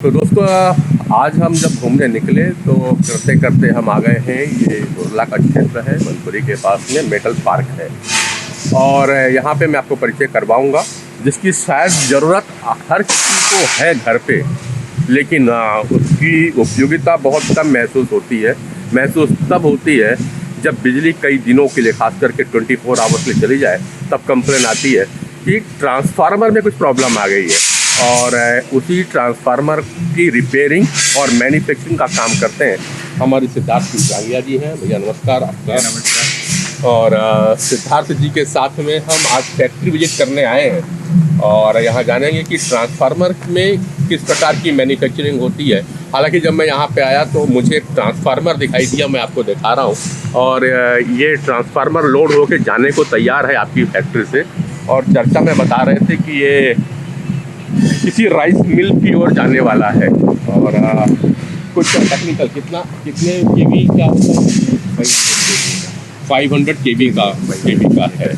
तो दोस्तों, आज हम जब घूमने निकले तो करते करते हम आ गए हैं। ये बुरला का क्षेत्र है, मनपुरी के पास में मेटल पार्क है। और यहाँ पे मैं आपको परिचय करवाऊँगा, जिसकी शायद ज़रूरत हर किसी को है घर पे, लेकिन उसकी उपयोगिता बहुत कम महसूस होती है। महसूस तब होती है जब बिजली कई दिनों के लिए, खास करके 24 आवर्स के लिए चली जाए, तब कंप्लेन आती है कि ट्रांसफार्मर में कुछ प्रॉब्लम आ गई है। और उसी ट्रांसफार्मर की रिपेयरिंग और मैन्युफैक्चरिंग का काम करते हैं हमारे सिद्धार्थ जांगिया जी हैं। भैया नमस्कार। आपका नमस्कार। और सिद्धार्थ जी के साथ में हम आज फैक्ट्री विजिट करने आए हैं और यहाँ जानेंगे कि ट्रांसफार्मर में किस प्रकार की मैन्युफैक्चरिंग होती है। हालांकि जब मैं यहाँ पे आया तो मुझे एक ट्रांसफार्मर दिखाई दिया, मैं आपको दिखा रहा हूँ। और ये ट्रांसफार्मर लोड होके जाने को तैयार है आपकी फैक्ट्री से। और चर्चा में बता रहे थे कि ये किसी राइस मिल की ओर जाने वाला है। और कुछ टेक्निकल कितने केवी का होता है? 500 केवी का है।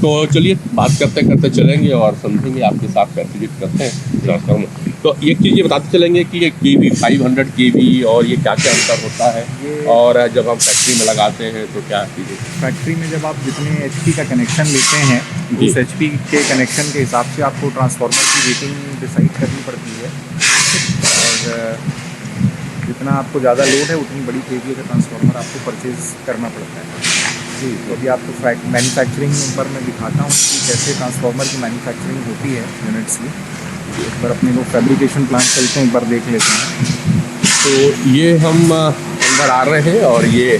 तो चलिए बात करते करते चलेंगे और समझेंगे, आपके साथ फैक्ट्री करते हैं ट्रांसफार्मर। तो एक चीज़ ये बताते चलेंगे कि ये केवी 500 केवी और ये क्या क्या अंतर होता है, और जब हम फैक्ट्री में लगाते हैं तो क्या चीज़ें। फैक्ट्री में जब आप जितने एचपी का कनेक्शन लेते हैं, उस एचपी के कनेक्शन के हिसाब से आपको ट्रांसफार्मर की रेटिंग डिसाइड करनी पड़ती है। और जितना आपको ज़्यादा लोड है उतनी बड़ी केवी का ट्रांसफार्मर आपको परचेज़ करना पड़ता है। जी, तो अभी आपको मैन्युफैक्चरिंग पर मैं दिखाता हूँ कि कैसे ट्रांसफार्मर की मैन्युफैक्चरिंग होती है यूनिट्स की। एक बार अपने लोग फैब्रिकेशन प्लांट चलते हैं, एक बार देख लेते हैं। तो ये हम अंदर आ रहे हैं और ये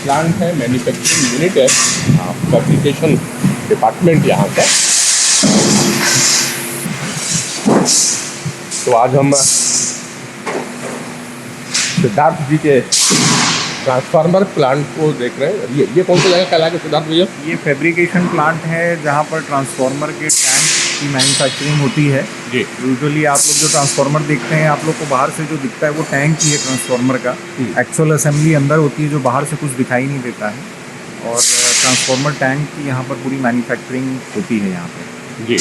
प्लांट है, मैन्युफैक्चरिंग यूनिट है, फैब्रिकेशन डिपार्टमेंट यहाँ का। तो आज हम सिद्धार्थ जी के ट्रांसफार्मर प्लांट को देख रहे हैं। ये कौन सा जगह कहलाएगा सिद्धार्थ भैया? ये फैब्रिकेशन प्लांट है जहाँ पर ट्रांसफार्मर के टैंक की मैन्युफैक्चरिंग होती है। जी। यूजुअली आप लोग जो ट्रांसफार्मर देखते हैं, आप लोग को बाहर से जो दिखता है वो टैंक ही है ट्रांसफार्मर का। एक्चुअल असेंबली अंदर होती है, जो बाहर से कुछ दिखाई नहीं देता है। और ट्रांसफार्मर टैंक की यहाँ पर पूरी मैन्युफैक्चरिंग होती है यहाँ पर। जी।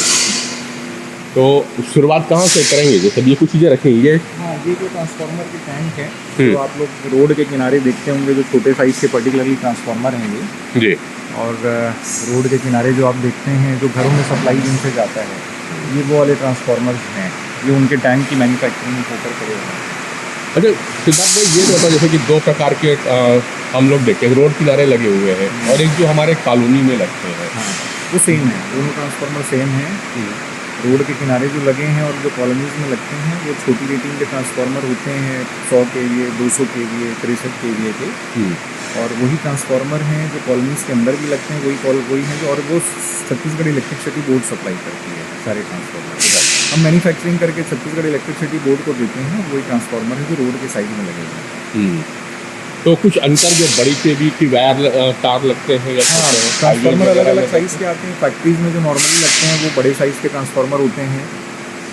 तो शुरुआत कहाँ से करेंगे? जैसे ये कुछ चीज़ें रखेंगे। हाँ, ये जो ट्रांसफार्मर के टैंक है, तो आप लोग रोड के किनारे देखते होंगे, जो छोटे साइज़ के पर्टिकुलरली ट्रांसफार्मर हैं ये। जी। और रोड के किनारे जो आप देखते हैं, जो घरों में सप्लाई जिनसे जाता है, ये वो वाले ट्रांसफार्मर्स हैं। ये उनके टैंक की मैन्युफैक्चरिंग होकर करे हुए हैं। अच्छा सिद्धार्थ भाई, ये बताओ जैसे कि दो प्रकार के हम लोग देखते हैं, रोड किनारे लगे हुए हैं और एक जो हमारे कॉलोनी में लगते हैं। हाँ, वो सेम है, दोनों ट्रांसफार्मर सेम हैं। रोड के किनारे जो लगे हैं और जो कॉलोनीज़ में लगते हैं, वो छोटी रेटिंग के ट्रांसफार्मर होते हैं, 100 kVA, 200 kVA, 63 kVA के। और वही ट्रांसफार्मर हैं जो कॉलोनीज़ के अंदर भी लगते हैं, वही हैं जो, और वो छत्तीसगढ़ इलेक्ट्रिसिटी बोर्ड सप्लाई करती है सारे ट्रांसफार्मर। हम मैन्युफैक्चरिंग करके छत्तीसगढ़ इलेक्ट्रिसिटी बोर्ड को देते हैं। वही ट्रांसफार्मर है जो रोड के साइड में लगे हुए हैं। तो कुछ अंतर, जो बड़ी केवी की वायर तार लगते हैं या ट्रांसफार्मर अलग अलग साइज़ के आते हैं। फैक्ट्रीज़ में जो नॉर्मली लगते हैं वो बड़े साइज़ के ट्रांसफार्मर होते हैं,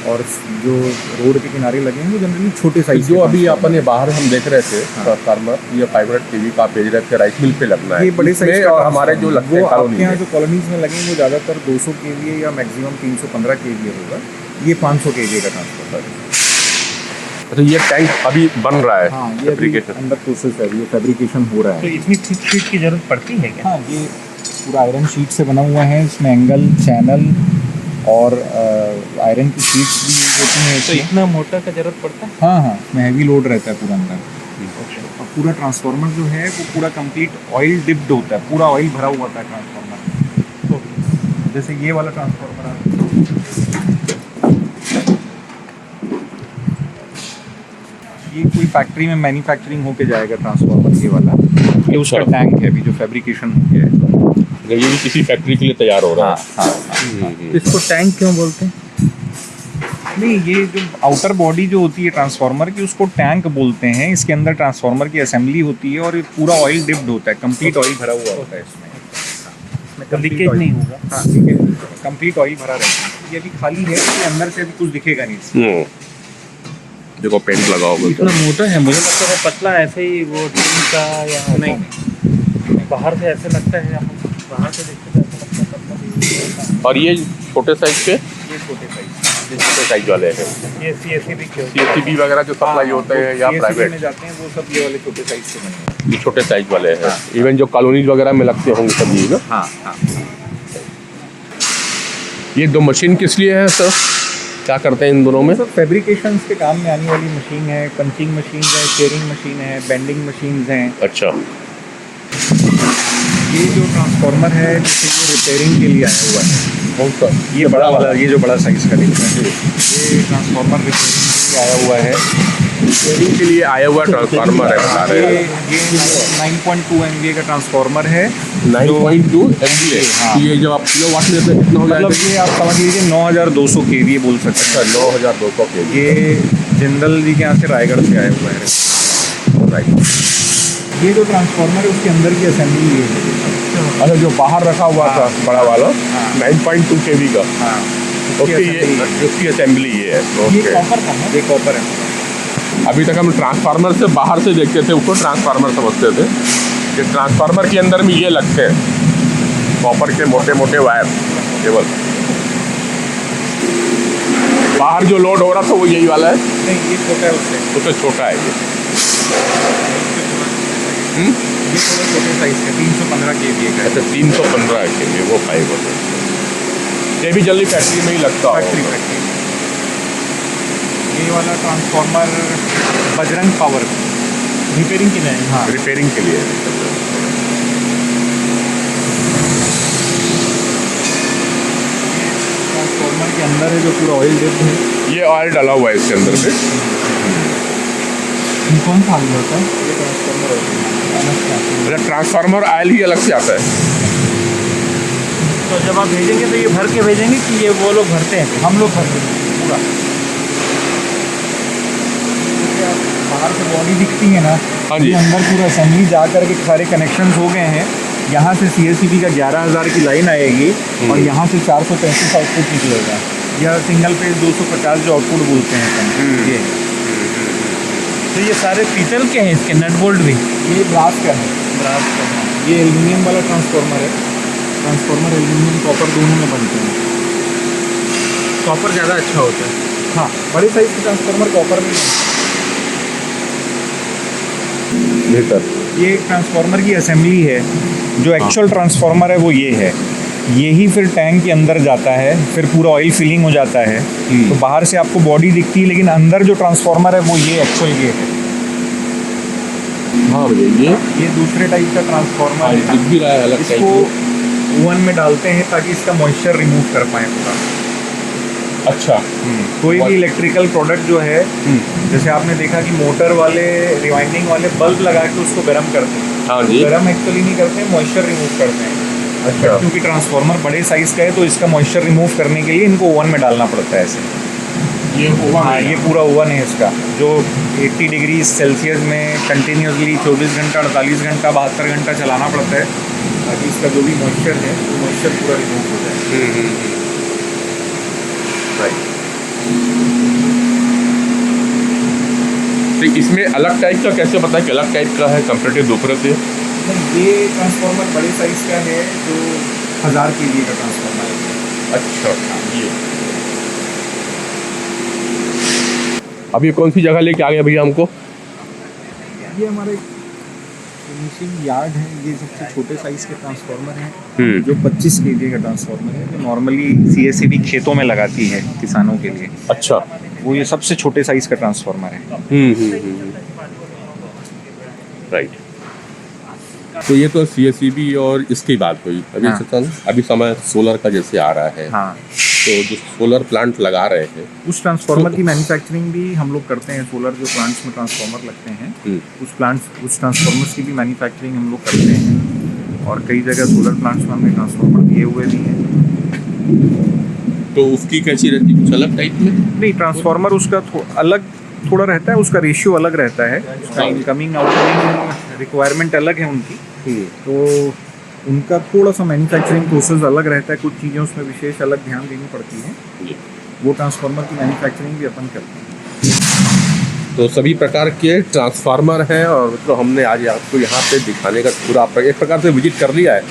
और जो रोड के किनारे लगे हैं वो जनरली छोटे साइज़। जो अभी अपन ये बाहर हम देख रहे थे ट्रांसफार्मर, ये 500 केवी का भेज रहे थे, राइस मिल पे लगना है। ये बड़े साइज़, और हमारे जो लगते हैं आपके यहाँ जो कॉलोनीज़ में लगे हैं वो ज़्यादातर 200 kVA या मैक्सिमम 315 kVA होगा। ये 500 kVA का ट्रांसफार्मर है। तो ये टैंक अभी बन रहा है। हाँ, ये फैब्रिकेशन अंडर प्रोसेस है, ये फैब्रिकेशन हो रहा है। तो इतनी थिक शीट की जरूरत पड़ती है क्या? हाँ, ये पूरा आयरन शीट से बना हुआ है। इसमें एंगल, चैनल और आयरन की शीट्स भी यूज होती हैं। तो इतना मोटा का जरूरत पड़ता है? हाँ हाँ, इसमें हैवी लोड रहता है पूरा अंदर। और पूरा ट्रांसफार्मर जो है वो पूरा कंप्लीट ऑयल डिप्ड होता है, पूरा ऑयल भरा हुआ होता है ट्रांसफार्मर। जैसे ये वाला ट्रांसफार्मर आप, ये कोई फैक्ट्री में मैन्युफैक्चरिंग होके जाएगा ट्रांसफार्मर, ये वाला। ये उसका टैंक है अभी जो फैब्रिकेशन हो गया है। ये भी किसी फैक्ट्री के लिए तैयार हो रहा है। हाँ। इसको टैंक क्यों बोलते हैं? नहीं, ये जो आउटर बॉडी जो होती है ट्रांसफार्मर की, उसको टैंक बोलते हैं। इसके अंदर ट्रांसफार्मर की असेंबली होती है और ये पूरा ऑयल डिप्ड होता है, कंप्लीट ऑयल भरा हुआ होता है इसमें। लीकेज नहीं होगा? हाँ, लीकेज, कंप्लीट ऑयल भरा रहता है। ये अभी खाली है, इसके अंदर से अभी कुछ दिखेगा नहीं। देखो पेंट लगा होगा। इतना मोटा है, मुझे लगता है पतला ऐसे ही वो टीन का या नहीं, बाहर से ऐसे लगता है, बाहर से देखते हैं ऐसा लगता है पतला। और ये छोटे साइज के, ये छोटे साइज ये छोटे साइज वाले हैं। ये CSCB के होते CSCB वगैरह जो सप्लाई होते हैं या CSCB प्राइवेट, में जाते हैं वो सब ये वाले छोटे साइज के बने हैं। ये छोटे साइज वाले हैं। इवन जो कॉलोनीज वगैरह में लगते होंगे सब ये ना। हाँ हाँ। ये दो मशीन किस लिए है सर, क्या करते हैं इन दोनों में? सब फैब्रिकेशंस के काम में आने वाली मशीन है, पंचिंग मशीन है, शेयरिंग मशीन है, बेंडिंग मशीन हैं। अच्छा, ये जो ट्रांसफार्मर है जैसे ये रिपेयरिंग के लिए आया हुआ है। कौन सा? ये बड़ा वाला, ये जो बड़ा साइज का दिख रहा है, ये ट्रांसफार्मर रिपेयरिंग के लिए आया हुआ है। रिपेयरिंग के लिए आया हुआ ट्रांसफार्मर है बता रहे हैं। ये 9.2 MVA का ट्रांसफार्मर है। 9.2 MVA। हाँ। ये जब आप किलोवाट में से कितना हो जाएगा? मतलब ये आप समझ लीजिए 9200 kVA बोल सकते हैं। 9200 के। ये जिंदल जी के यहाँ से रायगढ़ से आया हुआ है। राइट। ये जो ट्रांसफार्मर है उसके अंदर की असेंबली ये है। अच्छा, जो बाहर रखा हुआ था बड़ा वाला 9.2 kV का, हाँ, ओके, ये उसकी असेंबली ये है। ये ओके, कॉपर का है, ये कॉपर है। अभी तक हम ट्रांसफार्मर से बाहर से देखते थे, उसको ट्रांसफार्मर समझते थे। ये ट्रांसफार्मर के अंदर में ये लगते हैं कॉपर के मोटे मोटे वायर केबल। बाहर जो लोड हो रहा था वो यही वाला है, नहीं ये छोटा है उससे छोटा है ये। ये थोड़ा छोटे साइज का 315 kVA का है। अच्छा, 315 के लिए वो फाइबर है। ये भी जल्दी फैक्ट्री में ही लगता है। फैक्ट्री ये वाला ट्रांसफार्मर बजरंग पावर रिपेयरिंग के लिए है। हाँ, रिपेयरिंग के लिए। ट्रांसफार्मर के अंदर है जो पूरा ऑयल डिप्ड है। ये ऑयल डाला हुआ है इसके अंदर पे। कौन सा ऑयल होता है? ये ट्रांसफार्मर ऑयल अच्छा, ट्रांसफार्मर ऑयल ही अलग से आता है। तो जब आप भेजेंगे तो ये भर के भेजेंगे कि ये वो लोग भरते हैं? हम लोग भरते हैं पूरा। बाहर से बॉडी दिखती है ना, हाँ जी। ये अंदर पूरा असेंबली जा कर के सारे कनेक्शंस हो गए हैं। यहाँ से CSCB का 11,000 की लाइन आएगी और यहाँ से 435 आउटपुट निकलेगा, या सिंगल पेज 250 जो आउटपुट बोलते हैं अपन। ये तो ये सारे पीतल के हैं, इसके नट बोल्ट भी? ये ब्रास का है। ब्रास का है। ये एल्यूमिनियम वाला ट्रांसफार्मर है। ट्रांसफार्मर एल्यूमिनियम कॉपर दोनों में बनते हैं। कॉपर ज़्यादा अच्छा होता है। हाँ, बड़े साइज के ट्रांसफार्मर कॉपर में बनते ये सर, हैं। ये ट्रांसफार्मर की असेंबली है। जो एक्चुअल ट्रांसफार्मर है वो ये है। यही फिर टैंक के अंदर जाता है, फिर पूरा ऑयल फिलिंग हो जाता है। तो बाहर से आपको बॉडी दिखती है, लेकिन अंदर जो ट्रांसफार्मर है वो ये एक्चुअल ये है। हाँ भैया, ये दूसरे टाइप का ट्रांसफार्मर है। दिख भी रहा है अलग टाइप इसको में। ओवन में डालते हैं ताकि इसका मॉइस्चर रिमूव कर पाए पूरा। अच्छा, कोई भी इलेक्ट्रिकल प्रोडक्ट जो है, जैसे आपने देखा कि मोटर वाले रिवाइंडिंग वाले बल्ब लगा के उसको गर्म करते हैं। हाँ जी। गर्म एक्चुअली नहीं करते हैं, मॉइस्चर रिमूव करते हैं। अच्छा, क्योंकि ट्रांसफार्मर बड़े साइज का है तो इसका मॉइस्चर रिमूव करने के लिए इनको ओवन में डालना पड़ता है ऐसे। ये ओवन हाँ, है। ये पूरा ओवन है इसका, जो 80 डिग्री सेल्सियस में कंटिन्यूसली 24 घंटा, 48 घंटा, 72 घंटा चलाना पड़ता है ताकि इसका जो भी मॉइस्चर है वो मॉइस्चर पूरा रिमूव हो जाए। राइट। तो इसमें अलग टाइप का कैसे पता है कि अलग टाइप का है कंपेरेटिव दूसरे से? नहीं, ये ट्रांसफार्मर बड़े साइज का है जो 1000 kVA का ट्रांसफार्मर है। अच्छा, ये अभी कौन सी जगह लेके आ गया भैया हमको? ये हमारे फिनिशिंग यार्ड है। ये सबसे छोटे साइज के ट्रांसफार्मर हैं जो 25 kVA का ट्रांसफार्मर है, जो नॉर्मली CSCB खेतों में लगाती है किसानों के लिए। अच्छा, वो ये सबसे छोटे साइज का ट्रांसफार्मर है। राइट। तो ये तो CSCB और इसकी बात हुई। अभी हाँ। अभी समय सोलर का जैसे आ रहा है, हाँ, तो जो सोलर प्लांट लगा रहे हैं उस ट्रांसफार्मर की मैन्युफैक्चरिंग भी हम लोग करते हैं। सोलर जो प्लांट्स में ट्रांसफार्मर लगते हैं, उस ट्रांसफार्मर्स की भी मैन्युफैक्चरिंग हम लोग करते हैं। और कई जगह सोलर प्लांट्स में हमने ट्रांसफार्मर दिए हुए भी हैं। तो उसकी कैसी रहती है, कुछ अलग टाइप में? नहीं, ट्रांसफार्मर उसका अलग थोड़ा रहता है, उसका रेशियो अलग रहता है, उसका इनकमिंग आउटगोइंग रिक्वायरमेंट अलग है उनकी। तो उनका थोड़ा सा मैन्युफैक्चरिंग प्रोसेस अलग रहता है, कुछ चीज़ें उसमें विशेष अलग ध्यान देनी पड़ती हैं। वो ट्रांसफार्मर की मैन्युफैक्चरिंग भी अपन करते हैं। तो सभी प्रकार के ट्रांसफार्मर हैं और तो हमने आज आपको यहाँ पे दिखाने का पूरा एक प्रकार से विजिट कर लिया है।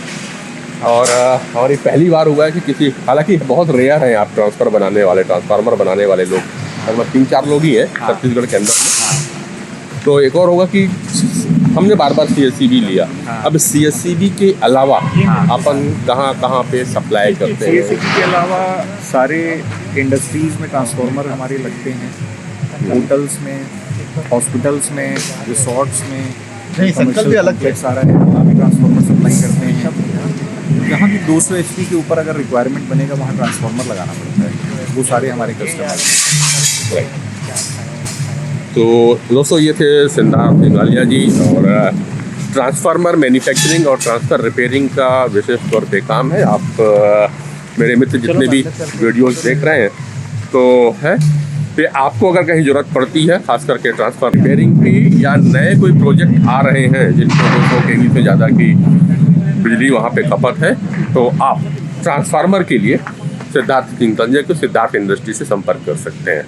और हमारी पहली बार हुआ है कि किसी, हालांकि बहुत रेयर हैं आप ट्रांसफार्मर बनाने वाले लोग, लगभग 3-4 लोग ही हैं छत्तीसगढ़ के अंदर में। तो एक और होगा कि हमने बार बार CSCB लिया, अब CSCB के अलावा अपन कहाँ पे सप्लाई करते हैं? CSCB के अलावा सारे इंडस्ट्रीज़ में ट्रांसफार्मर हमारे लगते हैं, होटल्स में, हॉस्पिटल्स में, रिसोर्ट्स में, सर्कल भी अलग है। सारा है, वहाँ भी ट्रांसफार्मर सप्लाई करते हैं। जहाँ भी 200 HP के ऊपर अगर रिक्वायरमेंट बनेगा वहाँ ट्रांसफार्मर लगाना पड़ता है, वो सारे हमारे कस्टमर हैं। तो दोस्तों ये थे सिद्धार्थ सिंघानिया जी, और ट्रांसफार्मर मैन्युफैक्चरिंग और ट्रांसफर रिपेयरिंग का विशेष तौर पे काम है। आप मेरे मित्र जितने भी वीडियोस देख रहे हैं तो है कि आपको अगर कहीं ज़रूरत पड़ती है, खास करके ट्रांसफर रिपेयरिंग की, या नए कोई प्रोजेक्ट आ रहे हैं जिनको 200 kV से ज़्यादा की बिजली वहाँ पे खपत है, तो आप ट्रांसफार्मर के लिए सिद्धार्थ सिंघानिया को सिद्धार्थ इंडस्ट्री से संपर्क कर सकते हैं।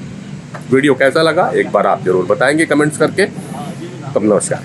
वीडियो कैसा लगा एक बार आप ज़रूर बताएंगे कमेंट्स करके। तब नमस्कार।